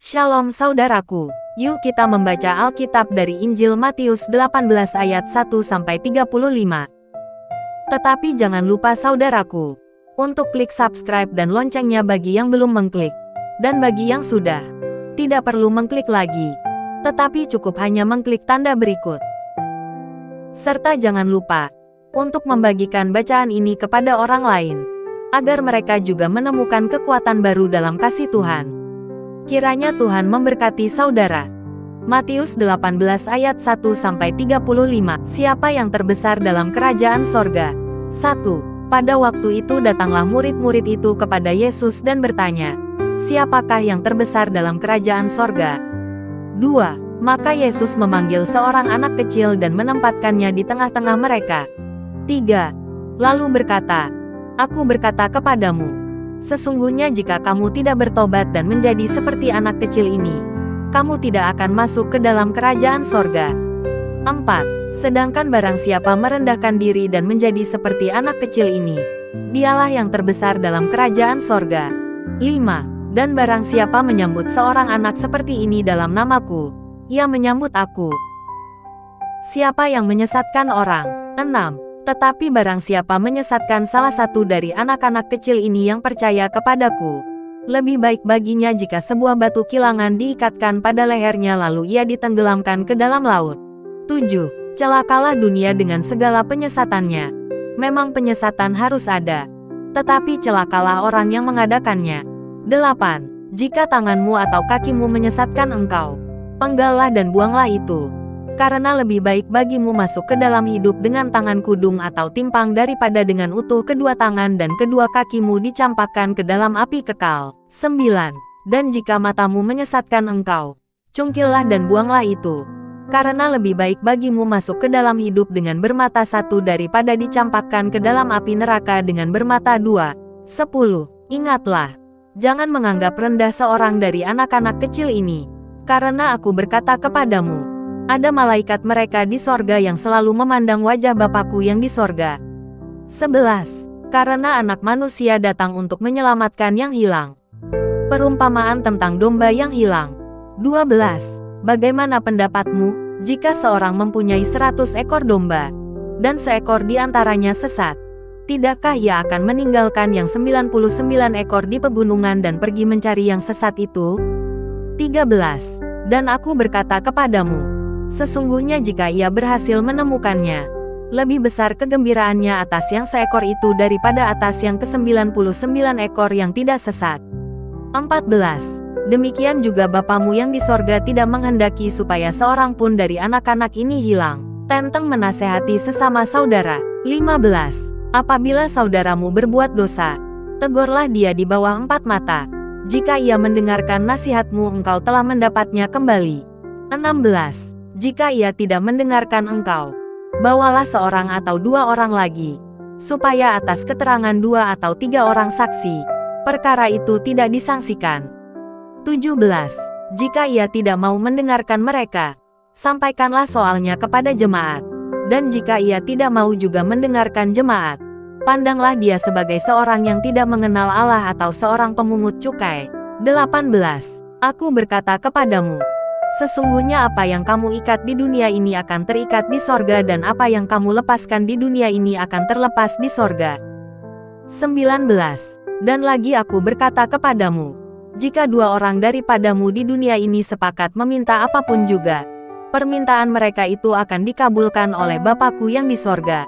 Shalom saudaraku, yuk kita membaca Alkitab dari Injil Matius 18 ayat 1-35. Tetapi jangan lupa saudaraku, untuk klik subscribe dan loncengnya bagi yang belum mengklik. Dan bagi yang sudah, tidak perlu mengklik lagi, tetapi cukup hanya mengklik tanda berikut. Serta jangan lupa, untuk membagikan bacaan ini kepada orang lain, agar mereka juga menemukan kekuatan baru dalam kasih Tuhan. Kiranya Tuhan memberkati saudara. Matius 18 ayat 1-35. Siapa yang terbesar dalam kerajaan sorga? 1. Pada waktu itu datanglah murid-murid itu kepada Yesus dan bertanya, siapakah yang terbesar dalam kerajaan sorga? 2. Maka Yesus memanggil seorang anak kecil dan menempatkannya di tengah-tengah mereka. 3. Lalu berkata, Aku berkata kepadamu, sesungguhnya jika kamu tidak bertobat dan menjadi seperti anak kecil ini, kamu tidak akan masuk ke dalam kerajaan sorga. 4. Sedangkan barang siapa merendahkan diri dan menjadi seperti anak kecil ini, dialah yang terbesar dalam kerajaan sorga. 5. Dan barang siapa menyambut seorang anak seperti ini dalam namaku, ia menyambut aku. Siapa yang menyesatkan orang? 6. Tetapi barang siapa menyesatkan salah satu dari anak-anak kecil ini yang percaya kepadaku, lebih baik baginya jika sebuah batu kilangan diikatkan pada lehernya lalu ia ditenggelamkan ke dalam laut. 7. Celakalah dunia dengan segala penyesatannya. Memang penyesatan harus ada, tetapi celakalah orang yang mengadakannya. 8. Jika tanganmu atau kakimu menyesatkan engkau, penggallah dan buanglah itu. Karena lebih baik bagimu masuk ke dalam hidup dengan tangan kudung atau timpang daripada dengan utuh kedua tangan dan kedua kakimu dicampakkan ke dalam api kekal. 9. Dan jika matamu menyesatkan engkau, cungkillah dan buanglah itu. Karena lebih baik bagimu masuk ke dalam hidup dengan bermata satu daripada dicampakkan ke dalam api neraka dengan bermata dua. 10. Ingatlah, jangan menganggap rendah seorang dari anak-anak kecil ini. Karena aku berkata kepadamu, ada malaikat mereka di sorga yang selalu memandang wajah Bapakku yang di sorga. 11. Karena anak manusia datang untuk menyelamatkan yang hilang. Perumpamaan tentang domba yang hilang. 12. Bagaimana pendapatmu, jika seorang mempunyai 100 ekor domba, dan seekor di antaranya sesat? Tidakkah ia akan meninggalkan yang 99 ekor di pegunungan dan pergi mencari yang sesat itu? 13. Dan aku berkata kepadamu, sesungguhnya jika ia berhasil menemukannya, lebih besar kegembiraannya atas yang seekor itu daripada atas yang ke-99 ekor yang tidak sesat. 14. Demikian juga Bapamu yang di sorga tidak menghendaki supaya seorang pun dari anak-anak ini hilang. Tentang menasehati sesama saudara. 15. Apabila saudaramu berbuat dosa, tegurlah dia di bawah 4 mata. Jika ia mendengarkan nasihatmu engkau telah mendapatnya kembali. 16. Jika ia tidak mendengarkan engkau, bawalah seorang atau 2 orang lagi, supaya atas keterangan 2 atau 3 orang saksi, perkara itu tidak disangsikan. 17. Jika ia tidak mau mendengarkan mereka, sampaikanlah soalnya kepada jemaat. Dan jika ia tidak mau juga mendengarkan jemaat, pandanglah dia sebagai seorang yang tidak mengenal Allah atau seorang pemungut cukai. 18. Aku berkata kepadamu, sesungguhnya apa yang kamu ikat di dunia ini akan terikat di sorga dan apa yang kamu lepaskan di dunia ini akan terlepas di sorga. 19. Dan lagi aku berkata kepadamu, jika 2 orang daripadamu di dunia ini sepakat meminta apapun juga, permintaan mereka itu akan dikabulkan oleh Bapakku yang di sorga.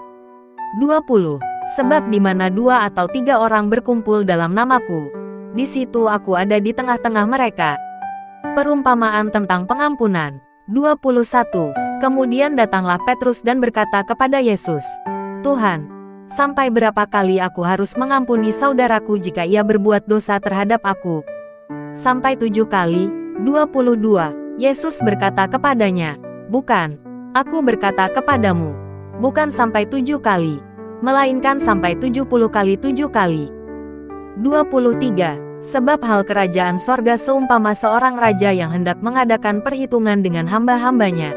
20. Sebab di mana 2 atau 3 orang berkumpul dalam namaku, di situ aku ada di tengah-tengah mereka. Perumpamaan tentang pengampunan. 21. Kemudian datanglah Petrus dan berkata kepada Yesus, Tuhan, sampai berapa kali aku harus mengampuni saudaraku jika ia berbuat dosa terhadap aku? Sampai 7 kali? 22. Yesus berkata kepadanya, bukan, aku berkata kepadamu, bukan sampai 7 kali, melainkan sampai 70 kali 7 kali. 23. Sebab hal kerajaan sorga seumpama seorang raja yang hendak mengadakan perhitungan dengan hamba-hambanya.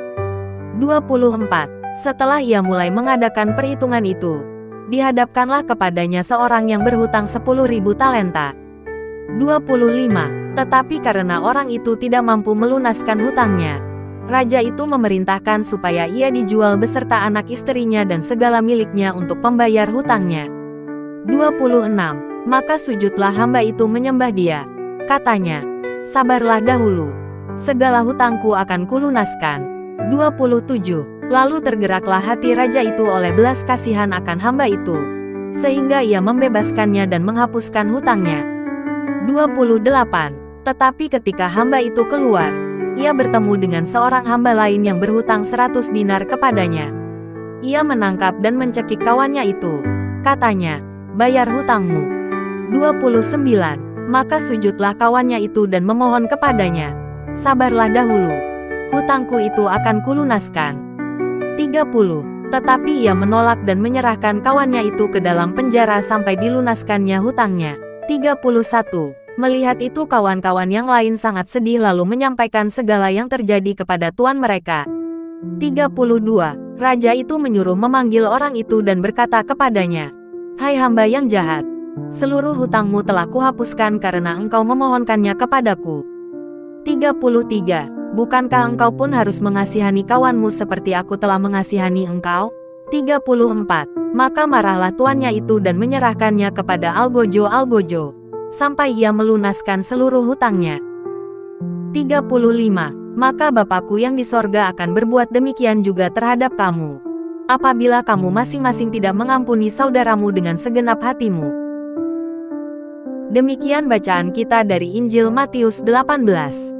24. Setelah ia mulai mengadakan perhitungan itu, dihadapkanlah kepadanya seorang yang berhutang 10.000 talenta. 25. Tetapi karena orang itu tidak mampu melunaskan hutangnya, raja itu memerintahkan supaya ia dijual beserta anak istrinya dan segala miliknya untuk pembayar hutangnya. 26. Maka sujudlah hamba itu menyembah dia. Katanya, sabarlah dahulu. Segala hutangku akan kulunaskan. 27. Lalu tergeraklah hati raja itu oleh belas kasihan akan hamba itu, sehingga ia membebaskannya dan menghapuskan hutangnya. 28. Tetapi ketika hamba itu keluar, ia bertemu dengan seorang hamba lain yang berhutang 100 dinar kepadanya. Ia menangkap dan mencekik kawannya itu. Katanya, bayar hutangmu. 29. Maka sujudlah kawannya itu dan memohon kepadanya, sabarlah dahulu. Hutangku itu akan kulunaskan. 30. Tetapi ia menolak dan menyerahkan kawannya itu ke dalam penjara sampai dilunaskannya hutangnya. 31. Melihat itu kawan-kawan yang lain sangat sedih lalu menyampaikan segala yang terjadi kepada tuan mereka. 32. Raja itu menyuruh memanggil orang itu dan berkata kepadanya, hai hamba yang jahat, seluruh hutangmu telah kuhapuskan karena engkau memohonkannya kepadaku. 33. Bukankah engkau pun harus mengasihani kawanmu seperti aku telah mengasihani engkau? 34. Maka marahlah tuannya itu dan menyerahkannya kepada algojo-algojo, sampai ia melunaskan seluruh hutangnya. 35. Maka Bapakku yang di sorga akan berbuat demikian juga terhadap kamu, apabila kamu masing-masing tidak mengampuni saudaramu dengan segenap hatimu. Demikian bacaan kita dari Injil Matius 18.